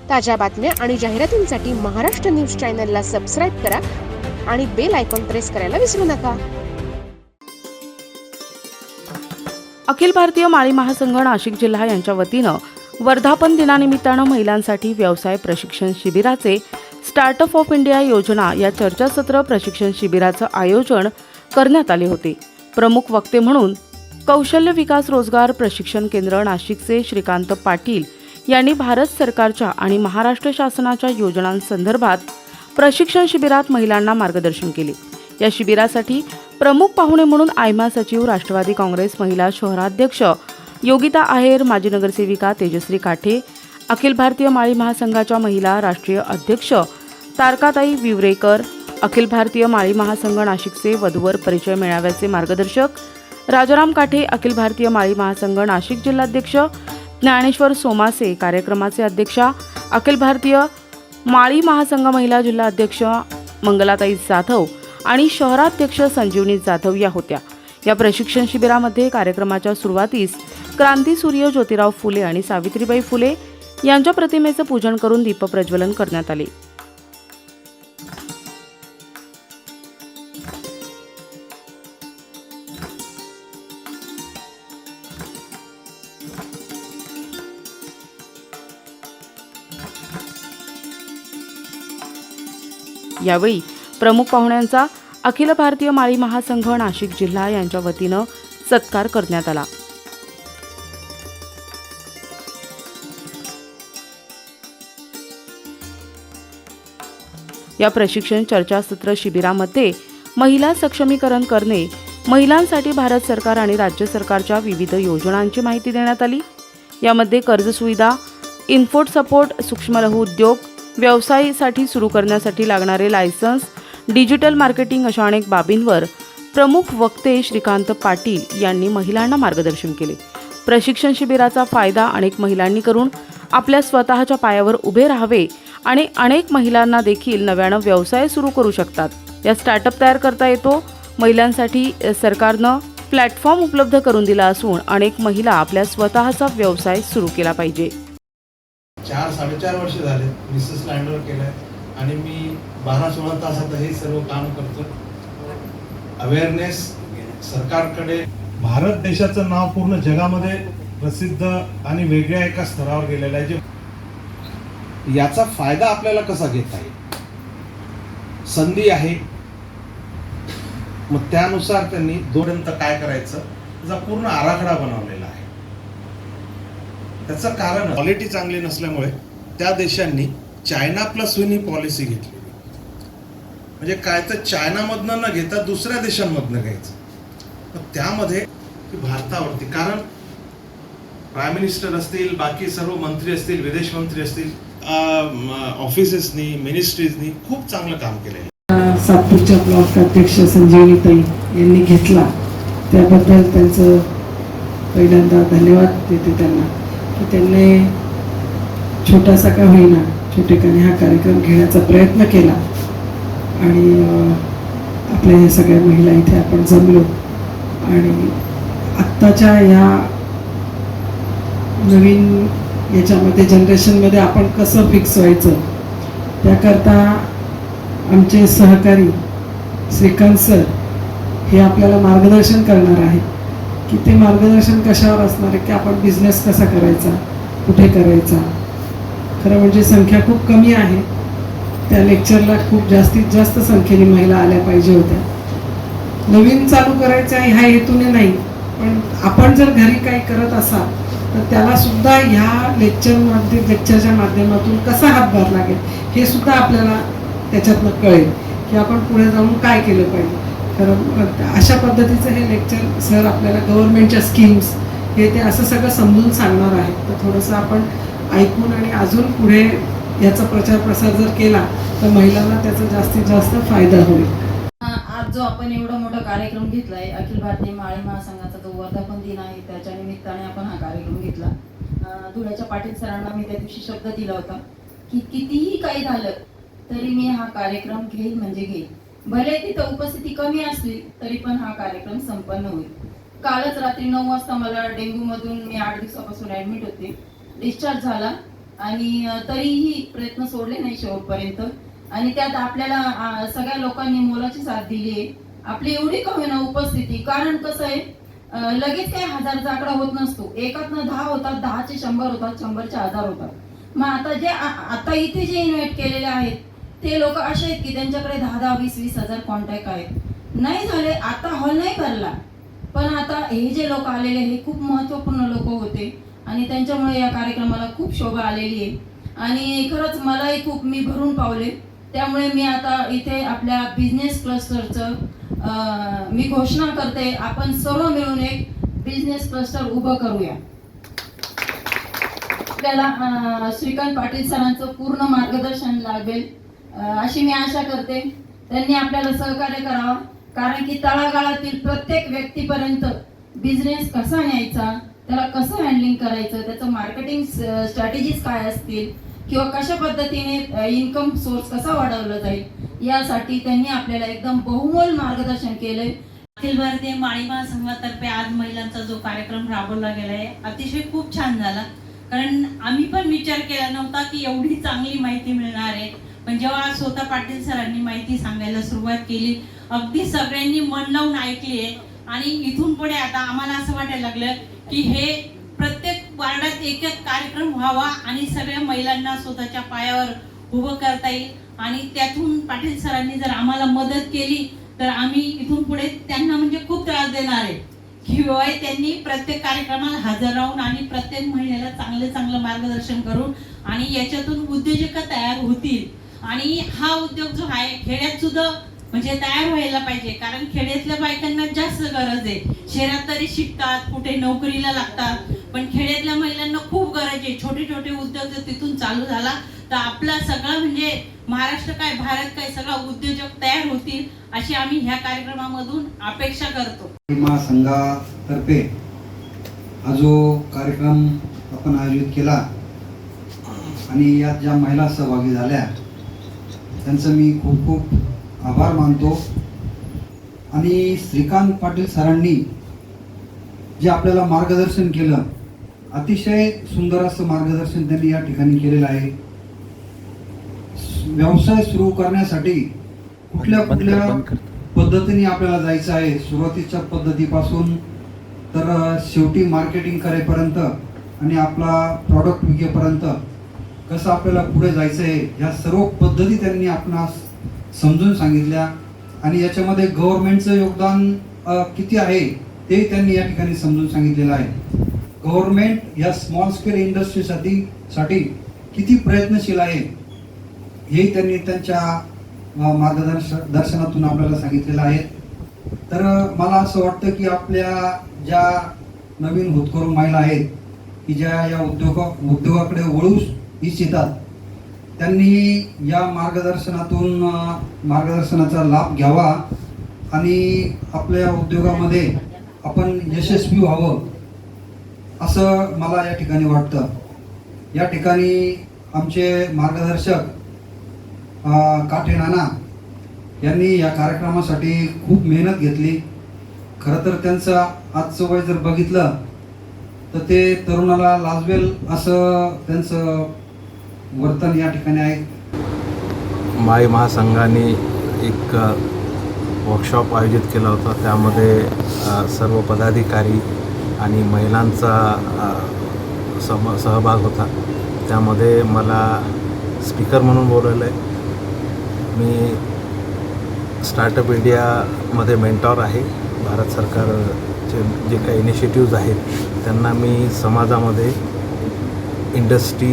ताज्या बातम्या आणि जाहिरातींसाठी महाराष्ट्र न्यूज चॅनलला सबस्क्राईब करा आणि बेल आयकॉन प्रेस करायला विसरू नका. अखिल भारतीय माळी महासंघ नाशिक जिल्हा यांच्या वतीनं वर्धापन दिनानिमित्तानं महिलांसाठी व्यवसाय प्रशिक्षण शिबिराचे स्टार्टअप ऑफ इंडिया योजना या चर्चासत्र प्रशिक्षण शिबिराचं आयोजन करण्यात आले होते. प्रमुख वक्ते म्हणून कौशल्य विकास रोजगार प्रशिक्षण केंद्र नाशिकचे श्रीकांत पाटील यांनी भारत सरकारच्या आणि महाराष्ट्र शासनाच्या योजनांसंदर्भात प्रशिक्षण शिबिरात महिलांना मार्गदर्शन केले. या शिबिरासाठी प्रमुख पाहुणे म्हणून आयमा सचिव राष्ट्रवादी काँग्रेस महिला शहराध्यक्ष योगिता आहेर, माजी नगरसेविका तेजश्री काठे, अखिल भारतीय माळी महासंघाच्या महिला राष्ट्रीय अध्यक्ष तारकाताई विवरेकर, अखिल भारतीय माळी महासंघ नाशिकचे वधूवर परिचय मेळाव्याचे मार्गदर्शक राजाराम काठे, अखिल भारतीय माळी महासंघ नाशिक जिल्हाध्यक्ष ज्ञानेश्वर सोमासे, कार्यक्रमाचे अध्यक्षा अखिल भारतीय माळी महासंघ महिला जिल्हा अध्यक्ष मंगलाताई जाधव आणि शहराध्यक्ष संजीवनी जाधव या होत्या. या प्रशिक्षण शिबिरामध्ये कार्यक्रमाच्या सुरुवातीस क्रांतीसूर्य ज्योतिराव फुले आणि सावित्रीबाई फुले यांच्या प्रतिमेचं पूजन करून दीपप्रज्वलन करण्यात आले. यावेळी प्रमुख पाहुण्यांचा अखिल भारतीय माळी महासंघ नाशिक जिल्हा यांच्या वतीनं सत्कार करण्यात आला. या प्रशिक्षण चर्चासत्र शिबिरामध्ये महिला सक्षमीकरण करणे, महिलांसाठी भारत सरकार आणि राज्य सरकारच्या विविध योजनांची माहिती देण्यात आली. यामध्ये कर्ज सुविधा, इन्फोट सपोर्ट, सूक्ष्म लघु उद्योग, व्यवसायासाठी सुरू करण्यासाठी लागणारे लायसन्स, डिजिटल मार्केटिंग अशा अनेक बाबींवर प्रमुख वक्ते श्रीकांत पाटील यांनी महिलांना मार्गदर्शन केले. प्रशिक्षण शिबिराचा फायदा अनेक महिलांनी करून आपल्या स्वतःच्या पायावर उभे राहावे आणि अनेक महिलांना देखील नव्यानं व्यवसाय सुरू करू शकतात. या स्टार्टअप तयार करता येतो. महिलांसाठी सरकारनं प्लॅटफॉर्म उपलब्ध करून दिला असून अनेक महिला आपल्या स्वतःचा व्यवसाय सुरू केला पाहिजे. 4-4.5 वर्ष झाले मिसेस लँडवर केलंय आणि मी 12-16 तासात हे सर्व काम करतो. अवेअरनेस सरकारकडे, भारत देशाचं नाव पूर्ण जगामध्ये प्रसिद्ध आणि वेगळ्या एका स्तरावर गेलेलं आहे. जे याचा फायदा आपल्याला कसा घेता येईल, संधी आहे. मग त्यानुसार त्यांनी दोपर्यंत काय करायचं त्याचा पूर्ण आराखडा बनवलेला आहे. त्याचं कारण क्वालिटी चांगली नसल्यामुळे त्या देशांनी चायना प्लस वन ही पॉलिसी घेतली. म्हणजे काय तर चायनामधनं न घेता दुसऱ्या देशांमधनं घ्यायचं. तर त्यामध्ये भारतावरती, कारण प्राईम मिनिस्टर असतील, बाकी सर्व मंत्री असतील, विदेश मंत्री असतील, ऑफिसेसनी, मिनिस्ट्रीजनी खूप चांगलं काम केलं. सातपूरच्या ब्लॉक अध्यक्ष संजीवनी ताई यांनी घेतला, त्याबद्दल त्यांचं पहिल्यांदा धन्यवाद देते त्यांना की त्यांनी छोटासा का होईना छोटेखानी हा कार्यक्रम घेण्याचा प्रयत्न केला आणि आपल्या ह्या सगळ्या महिला इथे आपण जमलो आणि आत्ताच्या ह्या नवीन याच्यामध्ये जनरेशनमध्ये आपण कसं फिक्स व्हायचं त्याकरता आमचे सहकारी श्रीकांत सर हे आपल्याला मार्गदर्शन करणार आहे की ते मार्गदर्शन कशावर असणार आहे की आपण बिझनेस कसा करायचा, कुठे करायचा. खरं म्हणजे संख्या खूप कमी आहे. त्या लेक्चरला खूप जास्तीत जास्त संख्येने महिला आल्या पाहिजे होत्या. नवीन चालू करायचं आहे ह्या हेतूने नाही, पण आपण जर घरी काही करत असाल तर त्याला सुद्धा ह्या लेक्चरच्या माध्यमातून कसा हातभार लागेल हे सुद्धा आपल्याला त्याच्यातनं कळेल की आपण पुढे जाऊन काय केलं पाहिजे. खरं अशा पद्धतीचं हे लेक्चर सर आपल्याला गव्हर्नमेंटच्या स्कीम्स हे ते असं सगळं समजून सांगणार आहेत. तर थोडंसं आपण ऐकून आणि अजून पुढे याचा प्रचार प्रसार जर केला तर महिलांना त्याचा जास्तीत जास्त फायदा होईल. आज जो आपण एवढा मोठा कार्यक्रम घेतलाय, अखिल भारतीय माळी महासंघाचा जो वर्धापन दिन आहे त्याच्या निमित्ताने आपण हा कार्यक्रम घेतला. धुळ्याच्या पाटील सरांना मी त्या दिवशी शब्द दिला होता की कितीही काही झालं तरी मी हा कार्यक्रम घेईल म्हणजे घेईल. भले तिथं उपस्थिती कमी असली तरी पण हा कार्यक्रम संपन्न होईल. कालच रात्री 9 वाजता मला डेंग्यू मधून मी 8 दिवसापासून ऍडमिट होते. डिस्चार्ज झाला आणि तरीही प्रयत्न सोडले नाही शेवटपर्यंत. आणि त्यात आपल्याला सगळ्या लोकांनी मोलाची साथ दिली आहे. आपली एवढी का होईना उपस्थिती, कारण कसं आहे लगेच काही 1000चा आकडा होत नसतो. एकातनं 10 होतात, 10चे 100 होतात, 100चे 1000 होतात. मग आता जे आता इथे जे इन्व्हाइट केलेले आहेत ते लोक असे आहेत की त्यांच्याकडे 10-10, 20-20 हजार कॉन्टॅक्ट आहेत. नाही झाले, आता हॉल नाही भरला, पण आता हे जे लोक आलेले हे खूप महत्त्वपूर्ण लोक होते आणि त्यांच्यामुळे या कार्यक्रमाला खूप शोभा आलेली आहे. आणि खरंच मलाही खूप मी भरून पावले. त्यामुळे मी आता इथे आपल्या बिझनेस क्लस्टरचं मी घोषणा करते, आपण सर्व मिळून एक बिझनेस क्लस्टर उभं करूया. आपल्याला श्रीकांत पाटील सरांचं पूर्ण मार्गदर्शन लाभेल अशी मी आशा करते. त्यांनी आपल्याला सहकार्य करावं, कारण की तळागाळातील प्रत्येक व्यक्तीपर्यंत बिझनेस कसा न्यायचा, त्याला कसं हँडलिंग करायचं, त्याचं मार्केटिंग स्ट्रॅटेजीज काय असतील किंवा कशा पद्धतीने इन्कम सोर्स कसा वाढवला जाईल, यासाठी त्यांनी आपल्याला एकदम बहुमोल मार्गदर्शन केलंय. अखिल भारतीय माळी महासंघातर्फे आज महिलांचा जो कार्यक्रम राबवला गेला आहे अतिशय खूप छान झाला. कारण आम्ही पण विचार केला नव्हता की एवढी चांगली माहिती मिळणार आहे. पण जेव्हा स्वतः पाटील सरांनी माहिती सांगायला सुरुवात केली, अगदी सगळ्यांनी मन लावून ऐकली आहे. आणि इथून पुढे आता आम्हाला असं वाटायला लागलं की हे प्रत्येक वार्डात एक एक कार्यक्रम व्हावा आणि सगळ्या महिलांना स्वतःच्या पायावर उभं करता येईल. आणि त्यातून पाटील सरांनी जर आम्हाला मदत केली तर आम्ही इथून पुढे त्यांना म्हणजे खूप त्रास देणार आहे. शिवाय त्यांनी प्रत्येक कार्यक्रमाला हजर राहून आणि प्रत्येक महिलेला चांगलं मार्गदर्शन करून आणि याच्यातून उद्योजक तयार होतील. आणि हा उद्योग जो आहे खेड्यात सुद्धा म्हणजे तयार व्हायला पाहिजे, कारण खेड्यातल्या बायकांना जास्त गरज आहे. शहरात तरी शिकतात, कुठे नोकरीला लागतात, पण खेड्यातल्या महिलांना खूप गरज आहे. छोटे छोटे उद्योग जर तिथून चालू झाला तर आपला सगळं म्हणजे महाराष्ट्र काय भारत काय सगळा उद्योजक तयार होतील अशी आम्ही ह्या कार्यक्रमामधून अपेक्षा करतो. महासंघातर्फे हा जो कार्यक्रम आपण आयोजित केला आणि यात ज्या महिला सहभागी झाल्या त्यांचं मी खूप खूप आभार मानतो. आणि श्रीकांत पाटील सरांनी जे आपल्याला मार्गदर्शन केलं, अतिशय सुंदर असं मार्गदर्शन त्यांनी या ठिकाणी केलेलं आहे. व्यवसाय सुरू करण्यासाठी कुठल्या पद्धतीने आपल्याला जायचं आहे, सुरुवातीच्या पद्धतीपासून तर शेवटी मार्केटिंग करेपर्यंत आणि आपला प्रॉडक्ट विकेपर्यंत कसं आपल्याला पुढे जायचं आहे, ह्या सर्व पद्धती त्यांनी आपणास समजून सांगितल्या. आणि याच्यामध्ये गव्हर्नमेंटचं योगदान किती आहे ते त्यांनी या ठिकाणी समजून सांगितलेलं आहे. गव्हर्नमेंट या स्मॉल स्केल इंडस्ट्रीसाठी किती प्रयत्नशील आहे हे त्यांनी त्यांच्या मार्गदर्शनातून आपल्याला सांगितलेलं आहे. तर मला असं वाटतं की आपल्या ज्या नवीन होतकरू महिला आहेत की ज्या या उद्योगाकडे वळू इच्छितात, त्यांनी या मार्गदर्शनाचा लाभ घ्यावा आणि आपल्या उद्योगामध्ये आपण यशस्वी व्हावं असं मला या ठिकाणी वाटतं. या ठिकाणी आमचे मार्गदर्शक काठे नाना यांनी या कार्यक्रमासाठी खूप मेहनत घेतली. खरं तर त्यांचं आजचं वय जर बघितलं तर ते तरुणाला लाजवेल असं त्यांचं वर्तन या ठिकाणी आहे. माळी महासंघाने एक वर्कशॉप आयोजित केला होता. त्यामध्ये सर्व पदाधिकारी आणि महिलांचा सहभाग होता. त्यामध्ये मला स्पीकर म्हणून बोलवलं आहे. मी स्टार्टअप इंडियामध्ये मेंटॉर आहे. भारत सरकारचे जे काही इनिशिएटिव्ज आहेत त्यांना मी समाजामध्ये इंडस्ट्री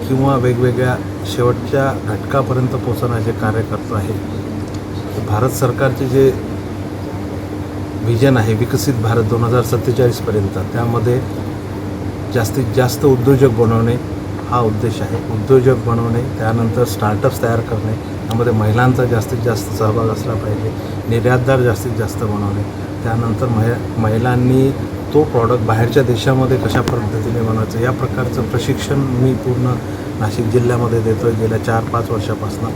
किंवा वेगवेगळ्या शेवटच्या घटकापर्यंत पोहोचवण्याचे कार्य करतो आहे. भारत सरकारचे जे व्हिजन आहे विकसित भारत 2047पर्यंत, त्यामध्ये जास्तीत जास्त उद्योजक बनवणे हा उद्देश आहे. उद्योजक बनवणे, त्यानंतर स्टार्टअप्स तयार करणे, त्यामध्ये महिलांचा जास्तीत जास्त सहभाग असला पाहिजे. निर्यातदार जास्तीत जास्त बनवणे, त्यानंतर महिलांनी तो प्रॉडक्ट बाहेरच्या देशामध्ये कशा पद्धतीने बनवायचं या प्रकारचं प्रशिक्षण मी पूर्ण नाशिक जिल्ह्यामध्ये देतो आहे गेल्या 4-5 वर्षापासून.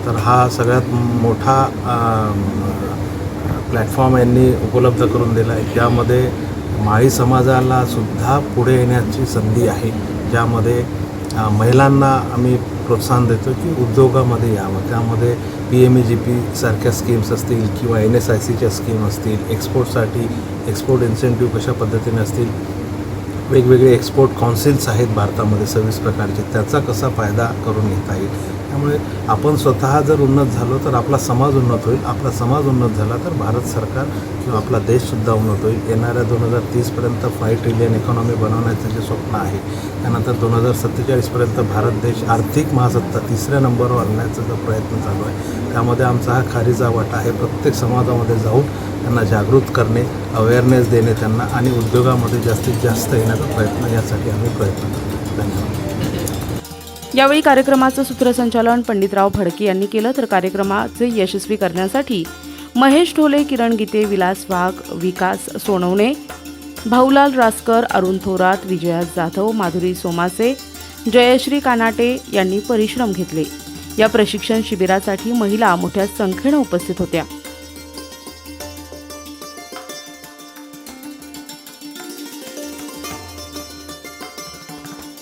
तर हा सगळ्यात मोठा प्लॅटफॉर्म यांनी उपलब्ध करून दिला आहे, ज्यामध्ये माळी समाजाला सुद्धा पुढे येण्याची संधी आहे. ज्यामध्ये महिलांना आम्ही प्रोत्साहन देतो की उद्योगामध्ये यावं. त्यामध्ये PMEGP सारख्या स्कीम्स असतील किंवा NSICच्या स्कीम असतील, एक्सपोर्टसाठी एक्सपोर्ट इन्सेंटिव्ह कशा पद्धतीने असतील, वेगवेगळे एक्सपोर्ट काउन्सिल्स आहेत भारतामध्ये 26 प्रकारचे, त्याचा कसा फायदा करून घेता येईल. त्यामुळे आपण स्वतः जर उन्नत झालो तर आपला समाज उन्नत होईल. आपला समाज उन्नत झाला तर भारत सरकार किंवा आपला देशसुद्धा उन्नत होईल. येणाऱ्या 2030पर्यंत 5 ट्रिलियन इकॉनॉमी बनवण्याचं जे स्वप्न आहे, त्यानंतर 2047पर्यंत भारत देश आर्थिक महासत्ता 3ऱ्या नंबरवर आणण्याचा जो प्रयत्न चालू आहे, त्यामध्ये आमचा हा खारीचा वाटा आहे. प्रत्येक समाजामध्ये जाऊन त्यांना जागृत करणे, अवेअरनेस देणे त्यांना, आणि उद्योगामध्ये जास्तीत जास्त येण्याचा प्रयत्न, यासाठी आम्ही प्रयत्न करतो. धन्यवाद. यावेळी कार्यक्रमाचं सूत्रसंचालन पंडितराव फडके यांनी केलं. तर कार्यक्रमाचे यशस्वी करण्यासाठी महेश ढोले, किरण गीते, विलास वाघ, विकास सोनवणे, भाऊलाल रासकर, अरुण थोरात, विजया जाधव, माधुरी सोमासे, जयश्री कानाटे यांनी परिश्रम घेतले. या प्रशिक्षण शिबिरासाठी महिला मोठ्या संख्येनं उपस्थित होत्या.